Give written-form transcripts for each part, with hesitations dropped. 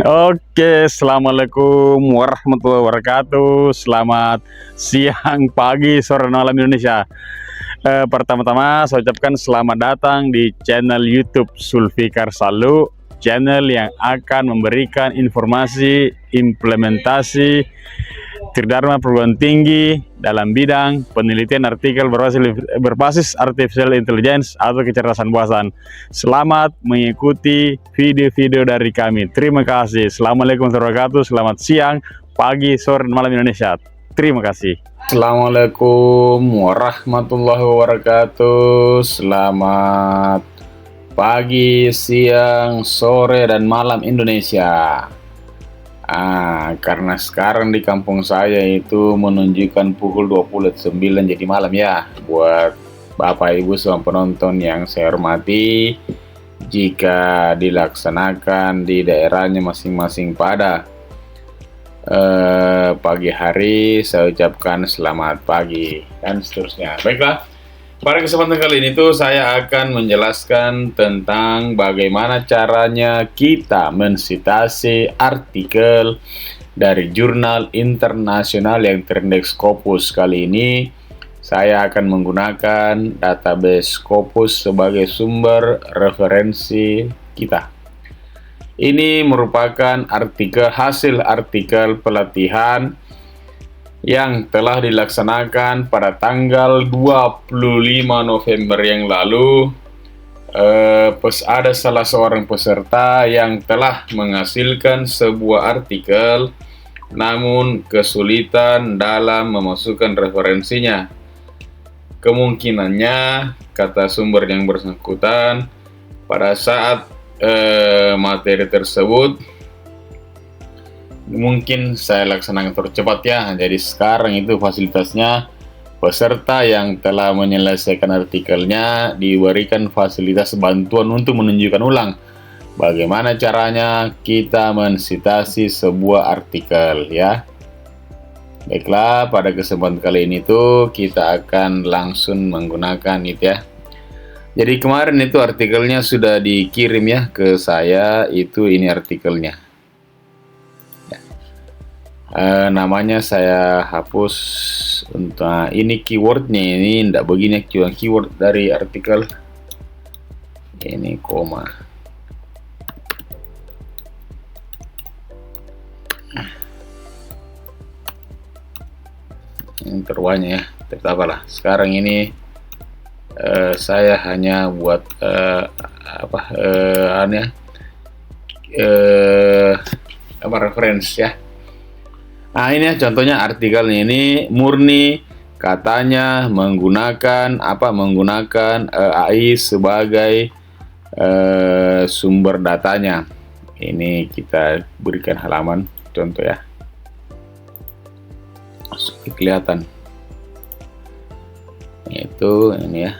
Oke, assalamualaikum warahmatullahi wabarakatuh. Selamat siang, pagi, sore, malam Indonesia. Pertama-tama saya ucapkan selamat datang di channel YouTube Sulfikar Salu, channel yang akan memberikan informasi implementasi Tridharma perguruan tinggi dalam bidang penelitian artikel berbasis artificial intelligence atau kecerdasan buatan. Selamat mengikuti video-video dari kami. Terima kasih. Assalamualaikum warahmatullahi wabarakatuh. Selamat siang, pagi, sore, dan malam Indonesia. Terima kasih. Assalamualaikum warahmatullahi wabarakatuh. Selamat pagi, siang, sore, dan malam Indonesia. Karena sekarang di kampung saya itu menunjukkan pukul 20.09 jadi malam ya. Buat Bapak Ibu semua penonton yang saya hormati, jika dilaksanakan di daerahnya masing-masing pada pagi hari, saya ucapkan selamat pagi dan seterusnya. Baiklah, pada kesempatan kali ini tuh saya akan menjelaskan tentang bagaimana caranya kita mensitasi artikel dari jurnal internasional yang terindeks Scopus. Kali ini saya akan menggunakan database Scopus sebagai sumber referensi kita. Ini merupakan hasil artikel pelatihan yang telah dilaksanakan pada tanggal 25 November yang lalu. Ada salah seorang peserta yang telah menghasilkan sebuah artikel, namun kesulitan dalam memasukkan referensinya. Kemungkinannya, kata sumber yang bersangkutan, pada saat materi tersebut mungkin saya laksanakan tercepat ya. Jadi sekarang itu fasilitasnya peserta yang telah menyelesaikan artikelnya diberikan fasilitas bantuan untuk menunjukkan ulang bagaimana caranya kita mensitasi sebuah artikel ya. Baiklah, pada kesempatan kali ini tuh kita akan langsung menggunakan itu ya. Jadi kemarin itu artikelnya sudah dikirim ya ke saya, itu ini artikelnya. Namanya saya hapus untuk ini keywordnya, ini tidak begini cuma keyword dari artikel ini koma. Ini terwanya ya, tetaplah sekarang ini saya hanya buat referensi ya. Nah ini ya contohnya artikelnya, ini murni katanya menggunakan AI sebagai sumber datanya. Ini kita berikan halaman contoh ya, kelihatan itu ini ya.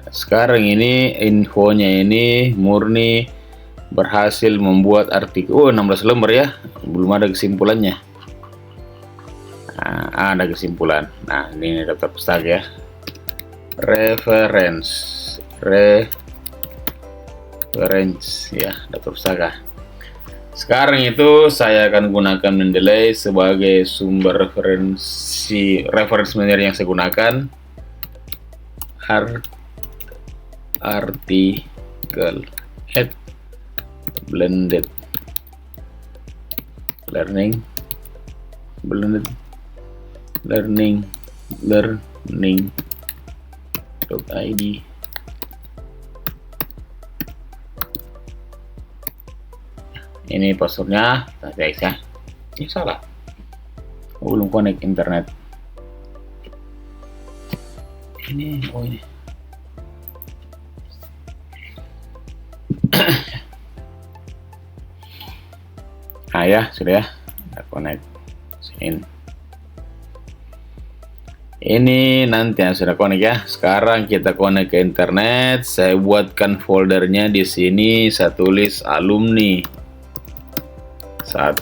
Sekarang ini infonya ini murni berhasil membuat artikel 16 lembar ya, belum ada kesimpulannya. Ada kesimpulan. Nah ini daftar pustaka ya, reference ya, daftar pustaka. Sekarang itu saya akan gunakan Mendeley sebagai sumber referensi manager yang saya gunakan. Artikel at blended learning .id. Ini passwordnya, guys ya. Ini salah, belum connect internet. Ini ini ya sudah ya, connect in. Ini nanti yang sudah connect ya. Sekarang kita connect ke internet. Saya buatkan foldernya di sini. Saya tulis alumni 1,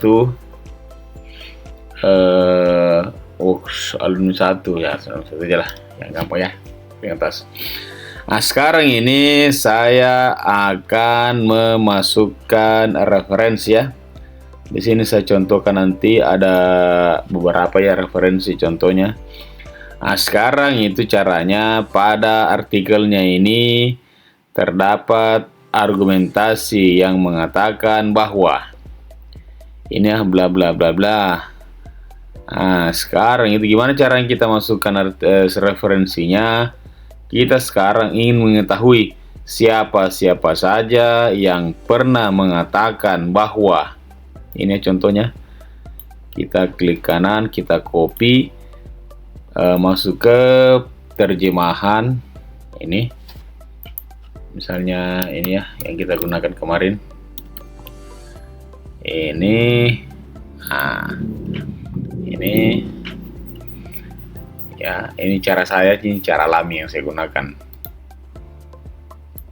alumni 1 ya, satu aja lah yang gampang ya, yang atas. Nah, sekarang ini saya akan memasukkan referensi ya. Di sini saya contohkan, nanti ada beberapa ya referensi contohnya. Nah, sekarang itu caranya, pada artikelnya ini terdapat argumentasi yang mengatakan bahwa ini ya bla bla bla bla. Nah, sekarang itu gimana cara kita masukkan referensinya? Kita sekarang ingin mengetahui siapa-siapa saja yang pernah mengatakan bahwa, ini contohnya, kita klik kanan, kita copy, masuk ke terjemahan ini, misalnya ini ya yang kita gunakan kemarin ini. Nah, ini ya, ini cara saya, ini cara alami yang saya gunakan.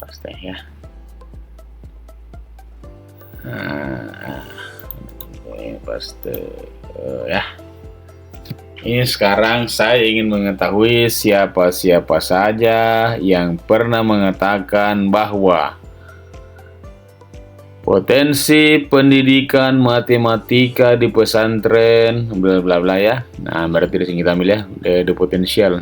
Paste ya. Ini paste ya. Ini sekarang saya ingin mengetahui siapa-siapa saja yang pernah mengatakan bahwa potensi pendidikan matematika di pesantren bla bla bla ya. Nah, berarti di sini kita ambil ya the potential.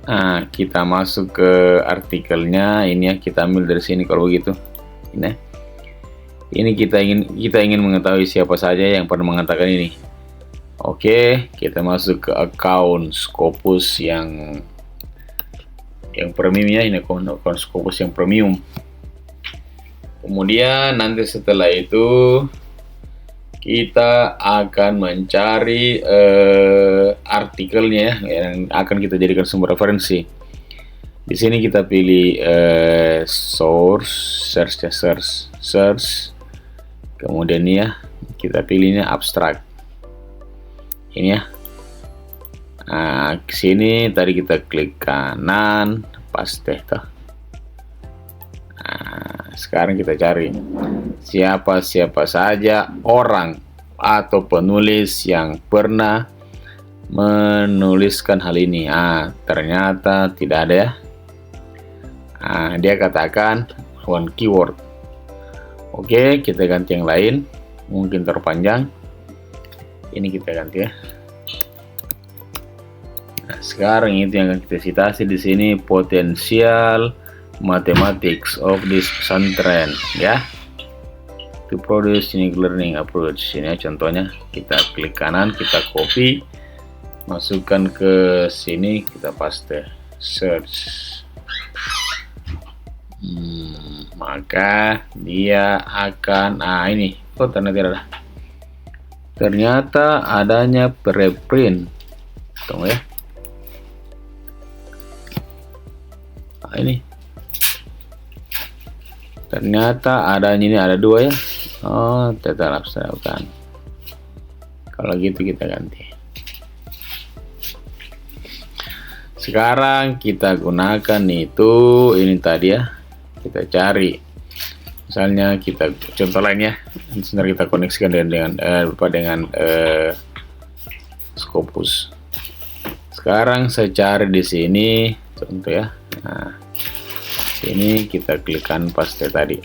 Nah, kita masuk ke artikelnya ini ya, kita ambil dari sini kalau begitu. Ini kita ingin mengetahui siapa saja yang pernah mengatakan ini. Oke, kita masuk ke account Scopus yang premium ya, ini account Scopus yang premium. Kemudian nanti setelah itu kita akan mencari artikelnya ya, yang akan kita jadikan sumber referensi. Di sini kita pilih source, search. Kemudian ini ya, kita pilihnya abstract. Ini ya. Nah, ke sini tadi kita klik kanan, paste tuh. Nah, sekarang kita cari siapa-siapa saja orang atau penulis yang pernah menuliskan hal ini. Ternyata tidak ada ya. Dia katakan one keyword. Oke, kita ganti yang lain, mungkin terpanjang. Ini kita ganti ya. Nah, sekarang itu yang akan kita citasi di sini, potensial mathematics of this pesantren ya. To produce unique learning approach. Ini ya contohnya, kita klik kanan, kita copy, masukkan ke sini, kita paste, search. Maka dia akan, ini, ternyata adanya preprint. Tunggu ya. Ini. Ternyata adanya ini ada dua ya. Oh, tetap bukan. Kalau gitu kita ganti. Sekarang kita gunakan itu, ini tadi ya. Kita cari. Misalnya kita contoh lain ya. Sebentar kita koneksikan dengan Scopus. Sekarang saya cari di sini contoh ya. Nah, sini kita klik kanan paste tadi.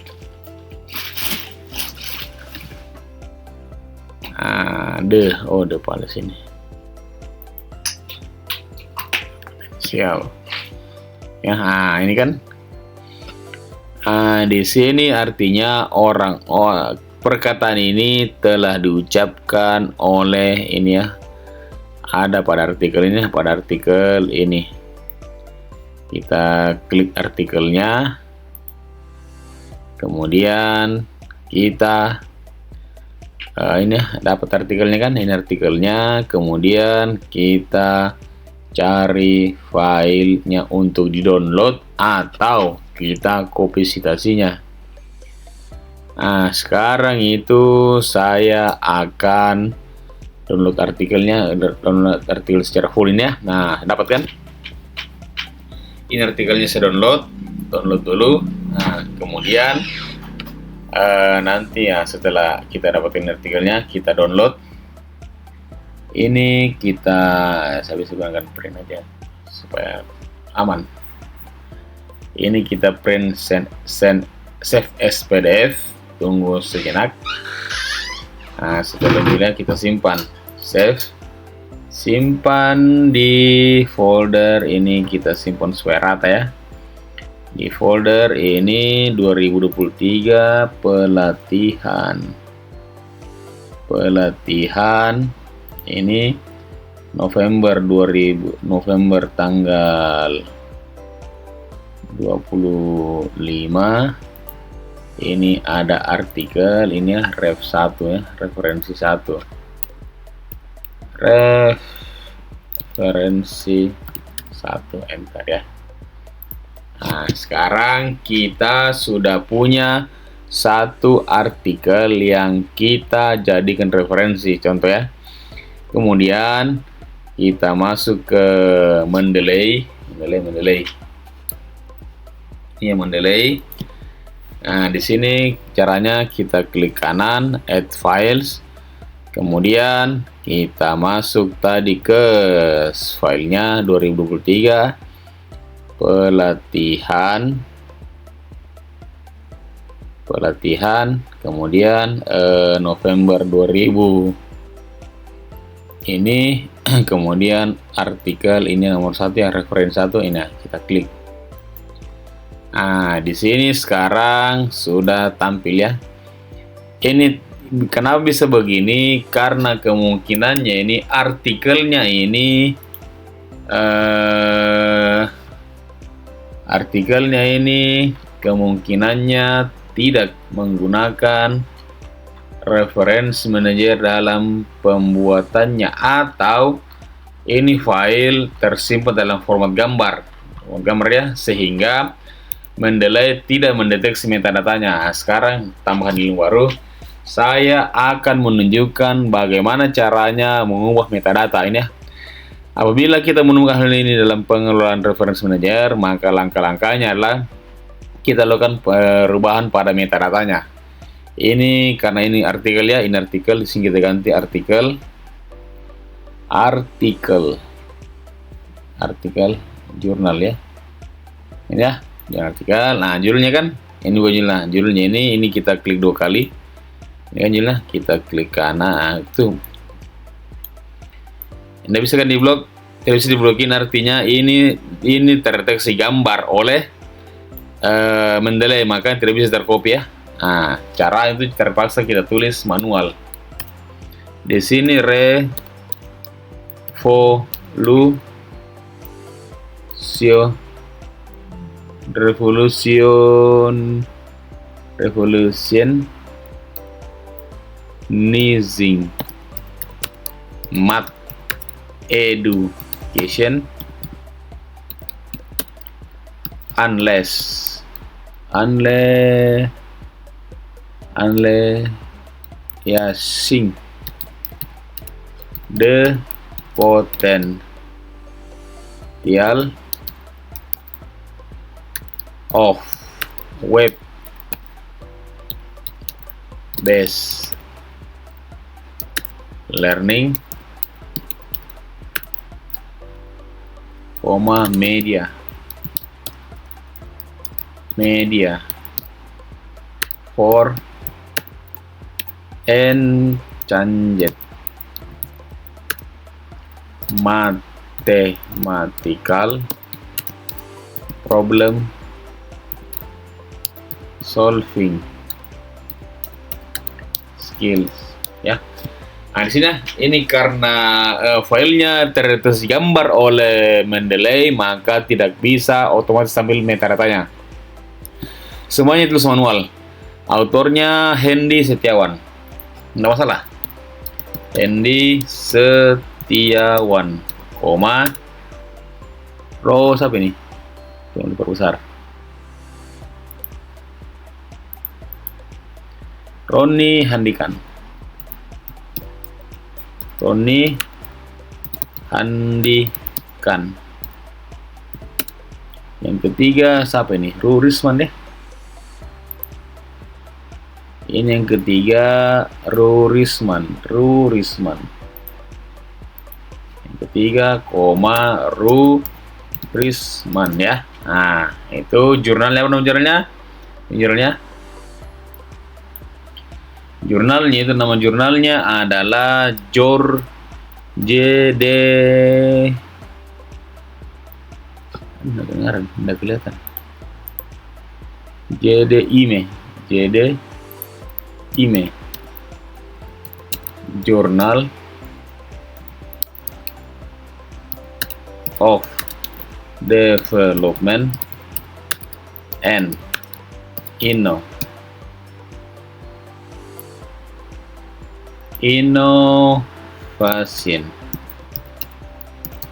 The pada sini. Sial. Ya, ini kan. Di sini artinya perkataan ini telah diucapkan oleh ini ya. Ada pada artikel ini, Kita klik artikelnya. Kemudian kita ini dapat artikelnya kan, ini artikelnya. Kemudian kita cari filenya untuk di-download atau kita copy citasinya. Nah, sekarang itu saya akan download artikelnya, download artikel secara full ini ya. Nah, dapat kan? Ini artikelnya saya download dulu. Nah, kemudian nanti ya setelah kita dapatin artikelnya, kita download. Ini saya bisa gunakan print aja supaya aman. Ini kita print save as PDF. Tunggu sejenak. Nah, setelah ini kita simpan. Save. Simpan di folder ini, kita simpan sesuai rata ya. Di folder ini 2023 pelatihan ini November tanggal 25. Ini ada artikel ini ya, ref 1 ya, referensi 1. Referensi 1, enter ya. Nah, sekarang kita sudah punya satu artikel yang kita jadikan referensi, contoh ya. Kemudian kita masuk ke Mendeley. Ini Mendeley. Nah, di sini caranya kita klik kanan, add files. Kemudian kita masuk tadi ke filenya 2023 pelatihan, kemudian November 2000 ini, kemudian artikel ini nomor 1 ya, referensi 1 ini kita klik. Nah, di sini sekarang sudah tampil ya. Ini kenapa bisa begini? Karena kemungkinannya ini artikelnya ini kemungkinannya tidak menggunakan reference manager dalam pembuatannya, atau ini file tersimpan dalam format gambar ya, sehingga Mendeley tidak mendeteksi metadatanya. Nah, sekarang tambahan ilmu baru, saya akan menunjukkan bagaimana caranya mengubah metadata ini ya. Apabila kita menemukan hal ini dalam pengelolaan reference manager, maka langkah-langkahnya adalah kita lakukan perubahan pada metadatanya. Ini karena ini artikel ya, ini artikel, di sini kita ganti artikel jurnal ya. Ini ya, artikel. Nah, judulnya kan ini judulnya ini kita klik 2 kali. Ini kan judulnya, kita klik kanan itu. Ini bisa kan diblok, tidak bisa diblokin, artinya ini terdeteksi gambar oleh Mendeley, maka tidak bisa tercopy ya. Nah, cara itu terpaksa kita tulis manual. Di sini revolutionizing math education unless ya sing the potential of web based learning, media for enchanged mathematical problem solving skills ya. Nah, di sini ini karena filenya terdeteksi gambar oleh Mendeley, maka tidak bisa otomatis ambil metadatanya. Semuanya tulis manual. Autornya Hendy Setiawan. Nggak masalah. Hendy Setiawan, koma, row siapa ini? Jangan diperbesar. Roni Handikan. Yang ketiga siapa ini? Rurisman deh. Ini yang ketiga Rurisman. Yang ketiga koma Prisman ya. Nah, itu jurnalnya, apa nama jurnalnya? Jurnalnya itu, nama jurnalnya adalah JD. Nggak kedengaran, nggak kelihatan. JD IME, Journal of Development and Innovation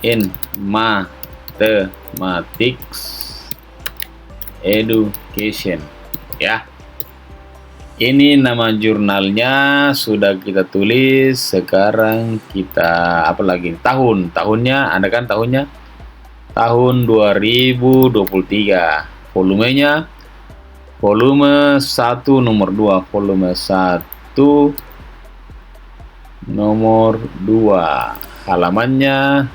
in Mathematics Education ya. Ini nama jurnalnya sudah kita tulis. Sekarang kita apa lagi? Tahunnya ada kan, tahun 2023. Volumenya volume 1 nomor 2, volume 1 nomor 2. Halamannya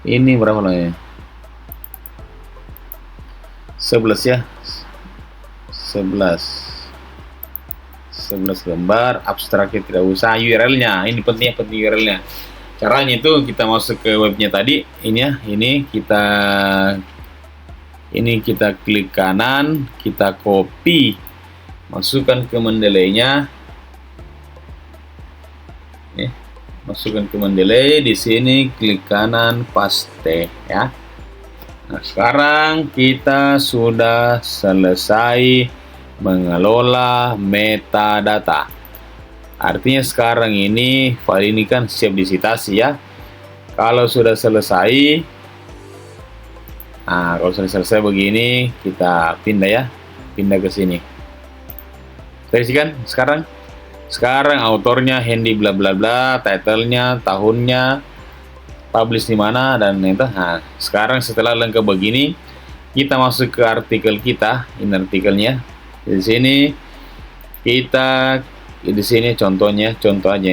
ini berapa halamannya? 11 ya. 11 lembar. Abstraknya tidak usah. URL-nya ini penting URL-nya. Caranya itu kita masuk ke webnya tadi, ini ya, ini kita klik kanan, kita copy, masukkan ke Mendeley-nya. Masukkan ke Mendeley, di sini klik kanan, paste ya. Nah, sekarang kita sudah selesai mengelola metadata. Artinya sekarang ini file ini kan siap disitasi ya. Kalau sudah selesai, nah kalau sudah selesai begini, kita pindah ke sini. Terus kan sekarang autornya Hendy bla bla bla, title-nya, tahunnya, publish di mana, dan itu. Nah, sekarang setelah lengkap begini, kita masuk ke artikel kita. Ini artikelnya. Di sini contoh aja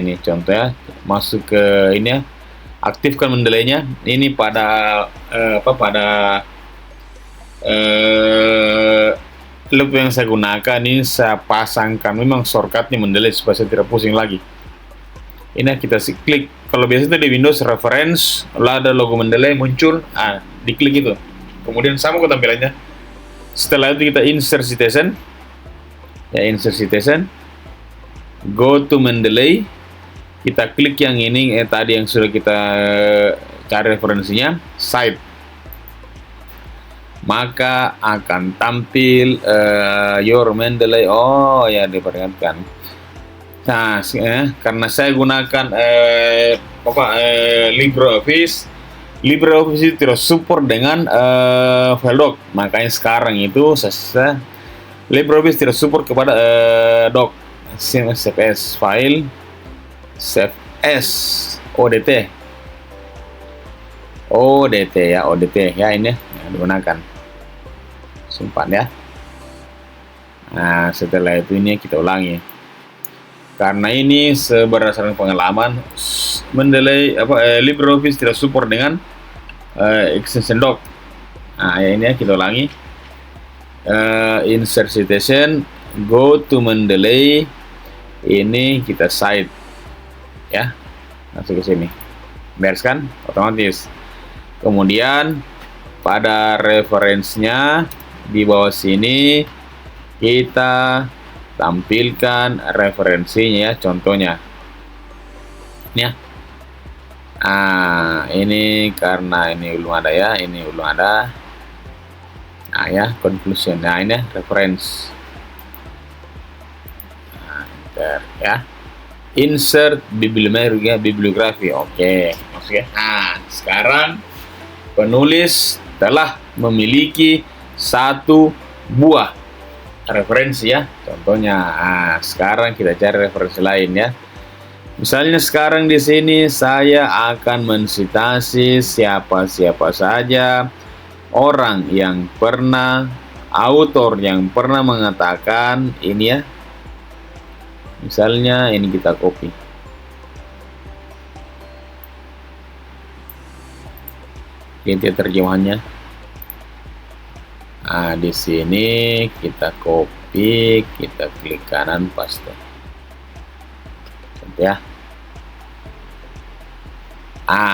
ini, contohnya masuk ke ini ya, aktifkan Mendeley-nya. Ini pada loop yang saya gunakan ini, saya pasangkan memang shortcutnya Mendeley supaya saya tidak pusing lagi. Ini kita klik. Kalau biasanya di Windows reference, lalu ada logo Mendeley muncul, diklik itu. Kemudian sama tampilannya. Setelah itu kita insert citation. Ya, insert citation. Go to Mendeley. Kita klik yang ini, tadi yang sudah kita cari referensinya, cite. Maka akan tampil your Mendeley. Oh ya, diperingatkan. Nah, karena saya gunakan LibreOffice itu tidak support dengan file doc. Makanya sekarang itu LibreOffice tidak support kepada doc, CSS file, CSS ODT ya, ini yang digunakan. Simpan ya. Nah, setelah itu ini kita ulangi. Karena ini berdasarkan pengalaman, Mendeley LibreOffice tidak support dengan extension doc. Nah, ya ini ya, kita ulangi. Insert citation, go to Mendeley, ini kita cite ya, masuk ke sini, bereskan otomatis. Kemudian pada referensinya di bawah sini kita tampilkan referensinya ya, contohnya ya. Ini karena ini belum ada ya, ini belum ada. Nah ya, conclusion. Nah ini reference. Nah, ya. Insert bibliografi. Oke, maksudnya. Nah, sekarang penulis telah memiliki satu buah referensi ya, contohnya. Nah, sekarang kita cari referensi lain ya. Misalnya sekarang di sini saya akan mensitasi siapa saja orang yang pernah, autor yang pernah mengatakan ini ya. Misalnya ini kita copy. Lihat ya terjemahannya. Nah, di sini kita copy, kita klik kanan, paste. Contoh ya.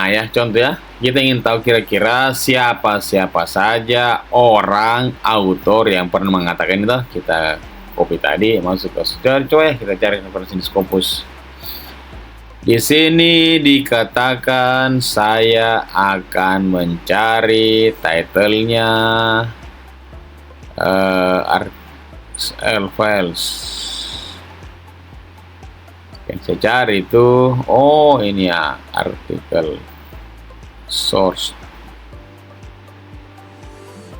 Ya contoh ya. Kita ingin tahu kira-kira siapa saja orang autor yang pernah mengatakan itu. Kita copy tadi, masuk ke search ya. Kita cari referensi di Scopus. Di sini dikatakan saya akan mencari title-nya files. Yang saya cari itu, ini ya, artikel source,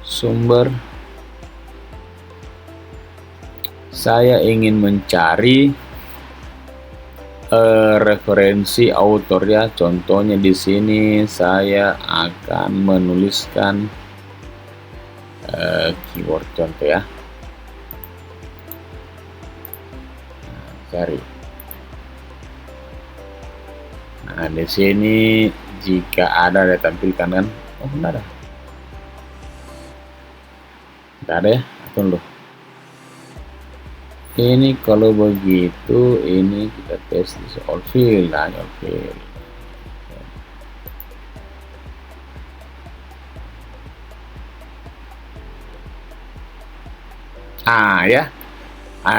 sumber. Saya ingin mencari referensi autor ya. Contohnya di sini saya akan menuliskan keyword contoh ya. Cari. Nah, di sini jika ada ditampilkan kan? Enggak ada. Enggak ada ya? Tunggu. Ini kalau begitu, ini kita tes di all field, all field. Ya.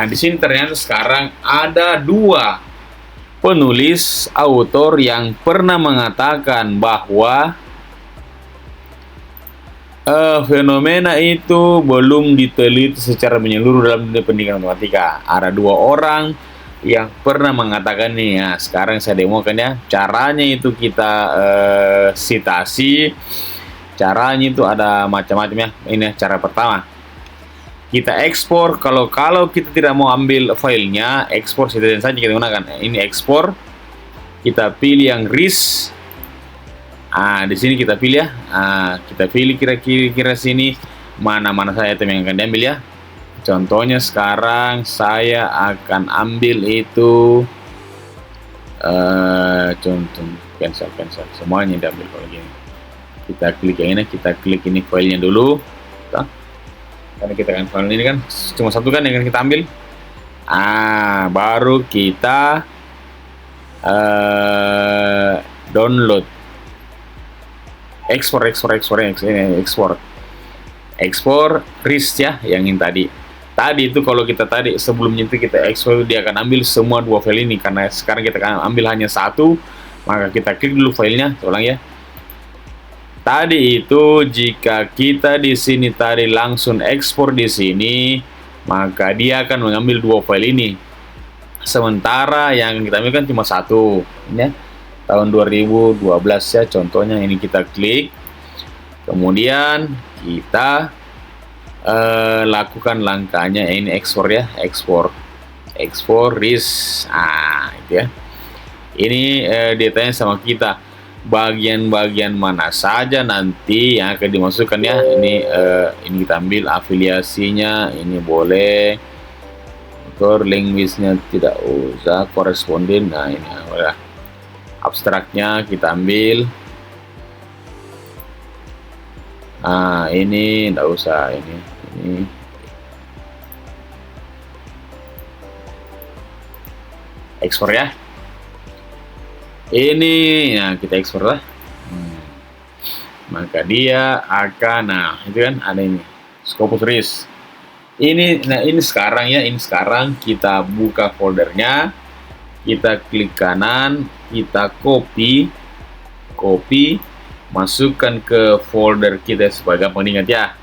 Di sini ternyata sekarang ada 2 penulis autor yang pernah mengatakan bahwa fenomena itu belum diteliti secara menyeluruh dalam dunia pendidikan matematika. Ada 2 orang yang pernah mengatakan ini ya. Sekarang saya demokan ya. Caranya itu kita citasi. Caranya itu ada macam-macam ya. Ini cara pertama. Kita ekspor. Kalau kita tidak mau ambil filenya, ekspor saja kita gunakan. Ini ekspor. Kita pilih yang RIS. Di sini kita pilih ya. Kita pilih kira-kira sini mana saja item yang akan diambil ya. Contohnya sekarang saya akan ambil itu contoh cancel semuanya diambil kalau gini. Kita klik yang ini, kita klik ini filenya dulu. Karena kita kan file ini kan cuma satu kan yang akan kita ambil. Baru kita download. Ekspor RIS ya, yang ini tadi itu. Kalau kita sebelumnya itu kita ekspor, dia akan ambil semua 2 file ini. Karena sekarang kita akan ambil hanya 1, maka kita klik dulu filenya. Ulang ya. Tadi itu jika kita di sini langsung ekspor di sini, maka dia akan mengambil 2 file ini. Sementara yang kita ambil kan cuma 1 ya. Tahun 2012 ya, contohnya ini kita klik. Kemudian kita lakukan langkahnya ini ekspor ya, ekspor RIS. Itu ya. Ini ditanya sama kita bagian-bagian mana saja nanti yang akan dimasukkan ya. Ini kita ambil afiliasinya, ini boleh. Core language-nya tidak usah, koresponden. Ini udah. Abstraknya kita ambil. Ini enggak usah, ini ekspor ya. Ini ya, kita ekspor lah. Maka dia akan, itu kan ada ini Scopus RIS. Ini sekarang ya, ini sekarang kita buka foldernya, kita klik kanan, kita copy, masukkan ke folder kita sebagai pengingat ya.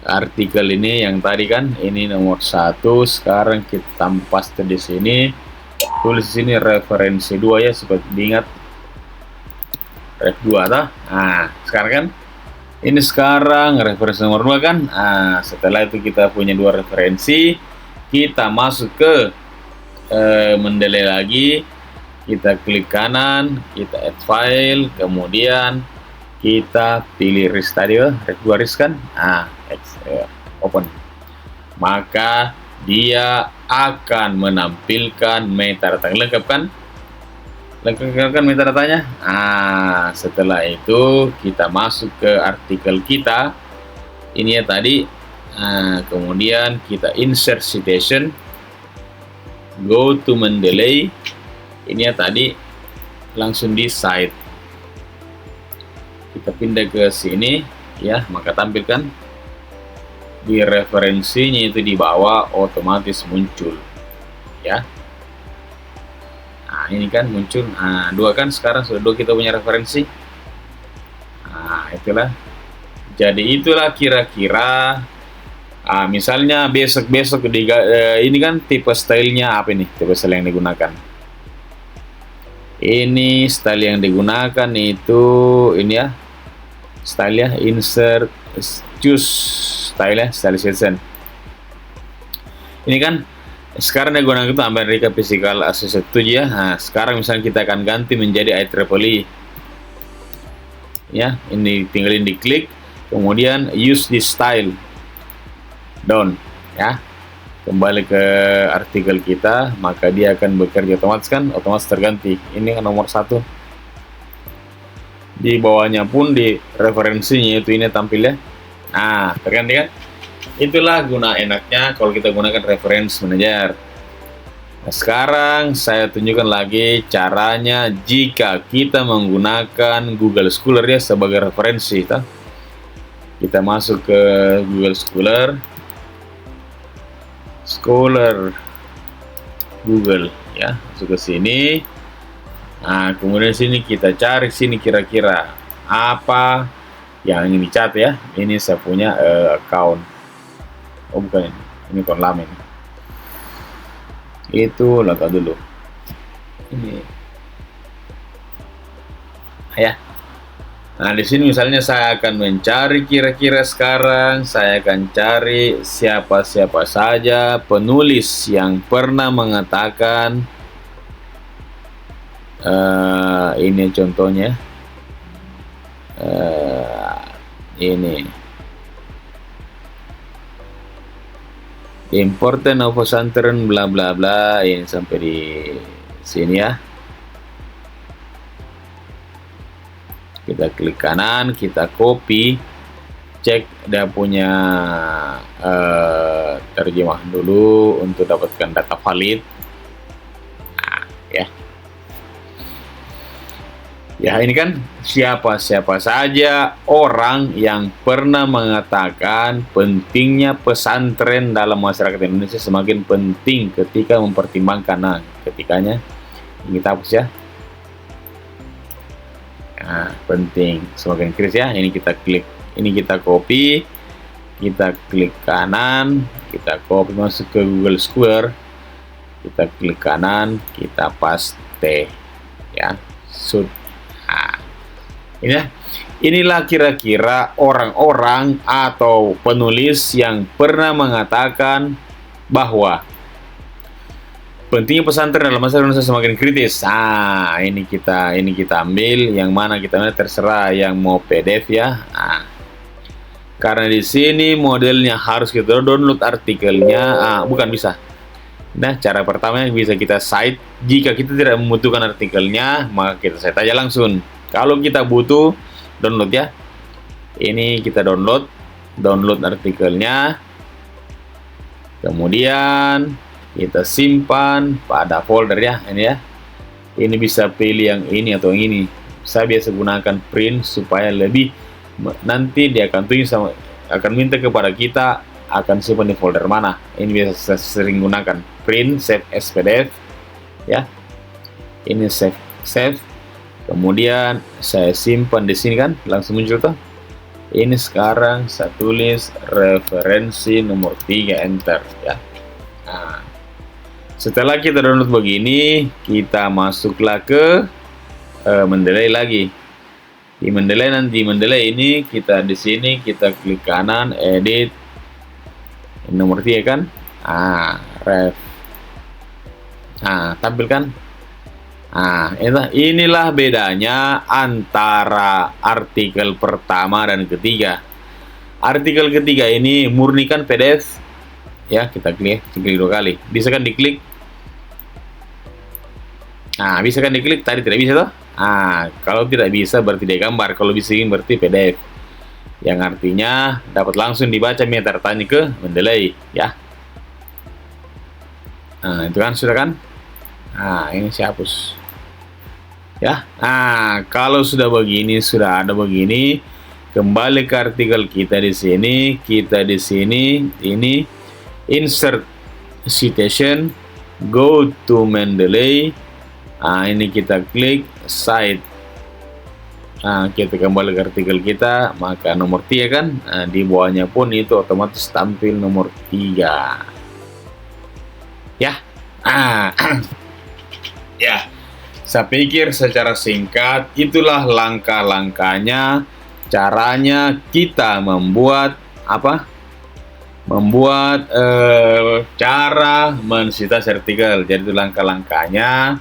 Artikel ini yang tadi kan, ini nomor 1. Sekarang kita paste di sini. Tulis di sini referensi 2 ya, seperti diingat. Ref 2 sekarang kan ini sekarang referensi nomor 2 kan. Setelah itu kita punya 2 referensi, kita masuk ke mendelay lagi, kita klik kanan, kita add file, kemudian kita pilih RIS tadi ya, ref 2 RIS kan. Open. Maka dia akan menampilkan metadata lengkap kan. lengkapkan metadatanya. Setelah itu kita masuk ke artikel kita. Ini ya tadi. Kemudian kita insert citation, go to Mendeley. Ini ya tadi, langsung di site. Kita pindah ke sini, ya, maka tampilkan di referensinya itu di bawah otomatis muncul, ya. Ini kan muncul, dua kan, sekarang sudah dua kita punya referensi. Itulah. Jadi itulah kira-kira. Misalnya besok ini kan tipe stylenya apa ini? Tipe style yang digunakan. Ini style yang digunakan itu ini ya. Style ya, insert, choose style ya, stylization. Ini kan sekarang yang gunakan itu American Physical Association 7 ya. Sekarang misalnya kita akan ganti menjadi IEEE. Ya, ini tinggalin diklik, kemudian use this style. Down ya. Kembali ke artikel kita, maka dia akan bekerja otomatis kan, otomatis terganti. Ini kan nomor 1. Di bawahnya pun di referensinya itu ini tampil ya. Terganti kan. Itulah guna enaknya kalau kita gunakan reference manager. Sekarang saya tunjukkan lagi caranya jika kita menggunakan Google Scholar ya sebagai referensi. Kita masuk ke Google Scholar Google ya, masuk ke sini. Kemudian sini kita cari sini kira-kira apa yang ingin dicat ya. Ini saya punya account. Oh bukan ini account lama ini. Itu login dulu. Ini ya. Di sini misalnya saya akan mencari kira-kira sekarang saya akan cari siapa-siapa saja penulis yang pernah mengatakan ini contohnya ini important of pesantren bla bla bla, ini sampai di sini ya. Kita klik kanan, kita copy, cek dia punya terjemah dulu untuk dapatkan data valid. Ya ini kan siapa-siapa saja orang yang pernah mengatakan pentingnya pesantren dalam masyarakat Indonesia semakin penting ketika mempertimbangkan. Ketikanya ini kita hapus ya. Penting semakin kritis ya. Ini kita klik, ini kita copy, kita klik kanan, kita copy masuk ke Google Scholar, kita klik kanan, kita paste ya. Inilah kira-kira orang-orang atau penulis yang pernah mengatakan bahwa pentingnya pesantren dalam masyarakat Indonesia semakin kritis. Ini kita ambil, yang mana kita ambil terserah, yang mau PDF ya. Karena di sini modelnya harus kita download artikelnya, bukan bisa. Nah, cara pertamanya bisa kita cite. Jika kita tidak membutuhkan artikelnya, maka kita cite aja langsung. Kalau kita butuh, download ya. Ini kita download artikelnya. Kemudian kita simpan pada folder ya, ini ya. Ini bisa pilih yang ini atau yang ini. Saya biasa gunakan print supaya lebih, nanti dia akan tunjuk akan minta kepada kita akan simpan di folder mana. Ini biasa saya sering gunakan print, save as PDF ya. Ini save. Kemudian saya simpan di sini kan, langsung muncul tuh. Ini sekarang saya tulis referensi nomor 3, enter ya. Setelah kita download begini, kita masuklah ke Mendeley lagi. Di Mendeley ini kita di sini kita klik kanan, edit nomor 3 kan. Tampilkan. Inilah bedanya antara artikel pertama dan ketiga. Artikel ketiga ini murnikan PDF ya, kita klik 2 kali. Bisa kan diklik. Nah, bisa kan diklik, tadi tidak bisa toh? Nah, kalau tidak bisa berarti dia gambar, kalau bisa berarti PDF. Yang artinya dapat langsung dibaca meteranya ke Mendeley ya. Nah, itu kan sudah kan? Nah, ini saya hapus. Ya. Nah, kalau sudah begini, sudah ada begini, kembali ke artikel kita di sini, ini insert citation, go to Mendeley. Nah, ini kita klik site. Nah, kita kembali ke artikel kita, maka nomor 3 kan, nah, di bawahnya pun itu otomatis tampil nomor 3. Ya. Ya. Saya pikir secara singkat itulah langkah-langkahnya, caranya kita membuat apa? Membuat cara mensitas artikel. Jadi itu langkah-langkahnya.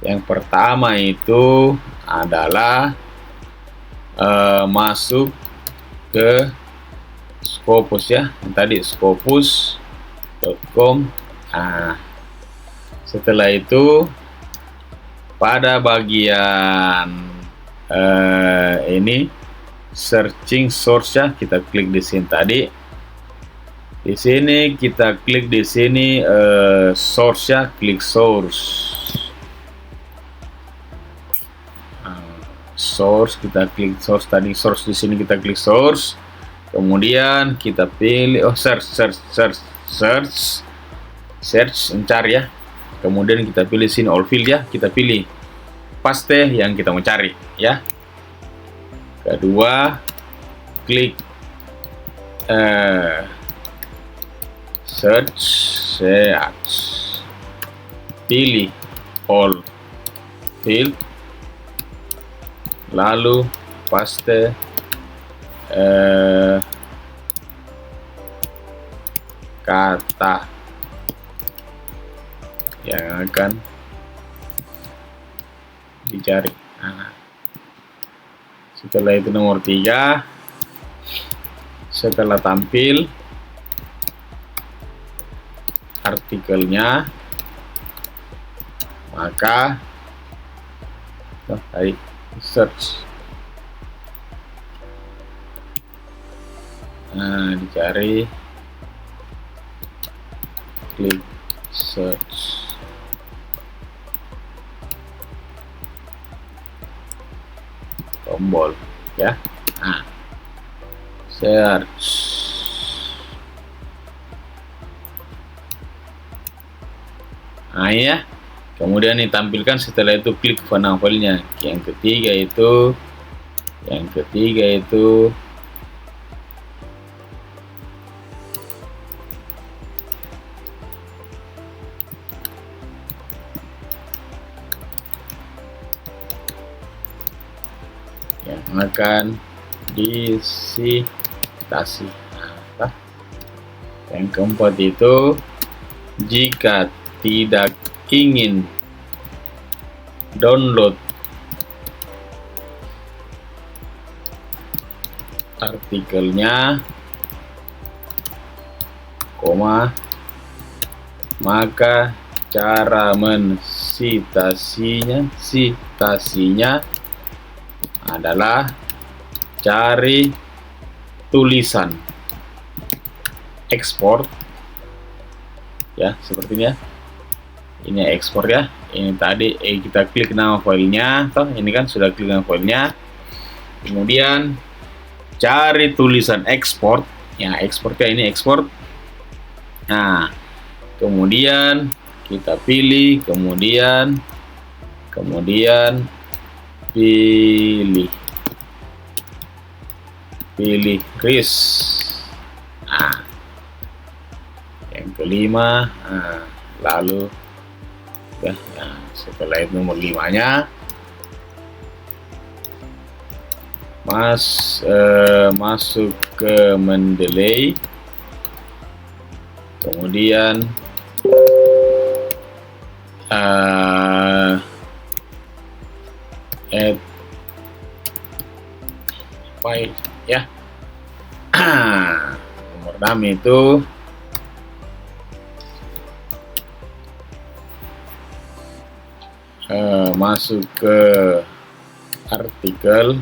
Yang pertama itu adalah masuk ke Scopus ya, tadi scopus.com. Nah, setelah itu pada bagian ini searching source ya, kita klik di sini tadi. Di sini kita klik di sini source ya, klik source. Source, kita klik source tadi, source di sini kita klik source, kemudian kita pilih search mencari ya, kemudian kita pilih sini all field ya, kita pilih paste yang kita mau cari ya. Kedua klik search, pilih all field, lalu paste kata yang akan dicari. Nah, setelah itu nomor 3, setelah tampil artikelnya, maka tadi search. Nah, dicari, klik search. Tombol ya. Nah, search. Nah, ya. Kemudian ditampilkan, setelah itu klik file filenya. Yang ketiga itu yang akan disitasi. Nah, yang keempat itu jika tidak ingin download artikelnya, maka cara sitasinya adalah cari tulisan ekspor ya, sepertinya ini ekspor ya. Ini tadi kita klik nama filenya, toh ini kan sudah klik nama filenya, kemudian cari tulisan ekspor ya, ekspornya ini ekspor. Nah, kemudian kita pilih, kemudian pilih RIS. Nah, yang kelima, nah, lalu ya, nah, setelah itu nomor 5-nya masuk ke Mendeley, kemudian add file ya. Nomor 6 itu masuk ke artikel,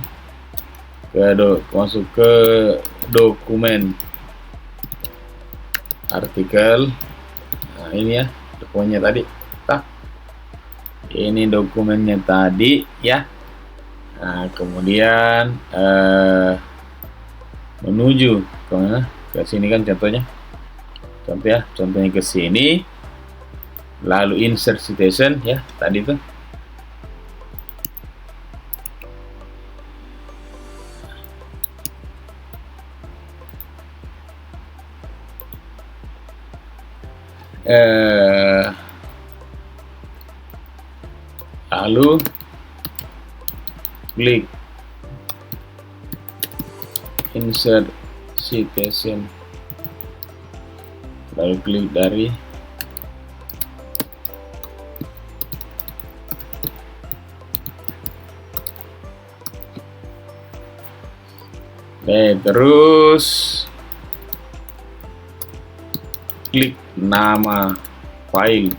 masuk ke dokumen artikel. Nah, ini ya dokumennya tadi. Ini dokumennya tadi ya. Nah, kemudian menuju ke mana? Ke sini kan contohnya. Contohnya ke sini. Lalu insert citation ya, tadi tuh. Lalu klik insert citation, lalu klik dari terus klik nama file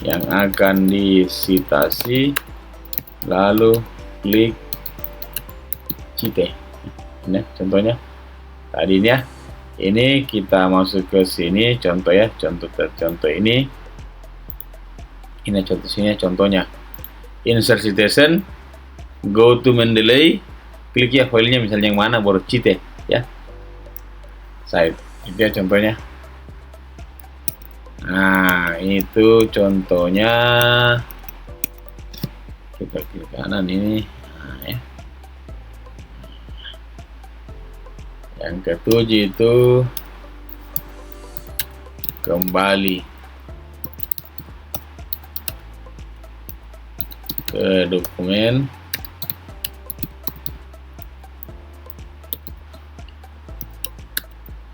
yang akan disitasi, lalu klik cite. Ini contohnya tadi ini ya. Ini kita masuk ke sini, contoh ya, contoh ini contoh sini contohnya. Insert citation, go to Mendeley, klik ya filenya misalnya yang mana, baru cite ya. Site itu ya contohnya. Nah, itu contohnya. Kita klik kanan ini. Nah, ya. Yang ketujuh itu kembali ke dokumen,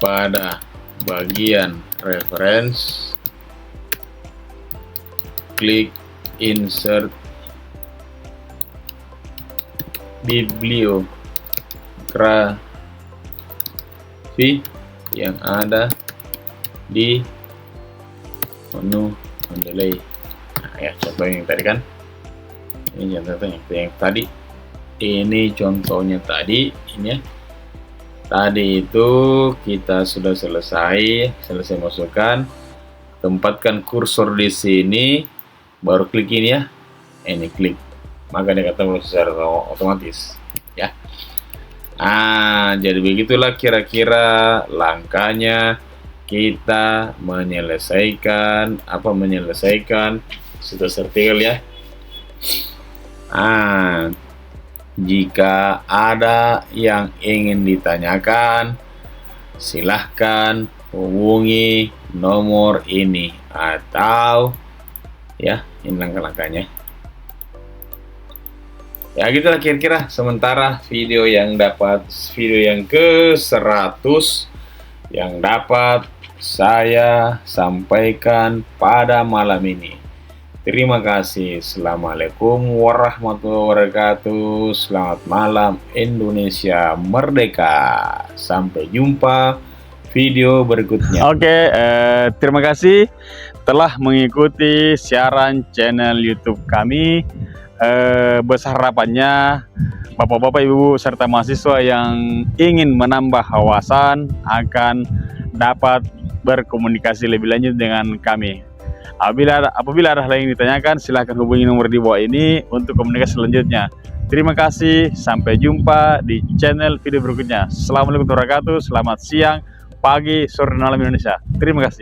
pada bagian reference klik insert bibliografi yang ada di menu Mendeley. Nah, ya contoh yang tadi kan, ini contohnya yang tadi, ini contohnya tadi, ini ya. Tadi itu kita sudah selesai masukkan, tempatkan kursor di sini, baru klik ini ya, ini klik, maka dia ketemu secara otomatis ya. Nah, jadi begitulah kira-kira langkahnya kita menyelesaikan situs artikel ya. Jika ada yang ingin ditanyakan, silahkan hubungi nomor ini atau ya, ini langkah-langkahnya. Ya gitulah kira-kira sementara video yang ke-100 yang dapat saya sampaikan pada malam ini. Terima kasih. Assalamualaikum warahmatullahi wabarakatuh. Selamat malam Indonesia Merdeka. Sampai jumpa video berikutnya. Oke, terima kasih telah mengikuti siaran channel YouTube kami. Besar harapannya Bapak-bapak, Ibu serta mahasiswa yang ingin menambah wawasan akan dapat berkomunikasi lebih lanjut dengan kami. Apabila ada hal yang ditanyakan, silahkan hubungi nomor di bawah ini untuk komunikasi selanjutnya. Terima kasih, sampai jumpa di channel video berikutnya. Assalamualaikum warahmatullahi wabarakatuh. Selamat siang, pagi, sore, dan malam Indonesia. Terima kasih.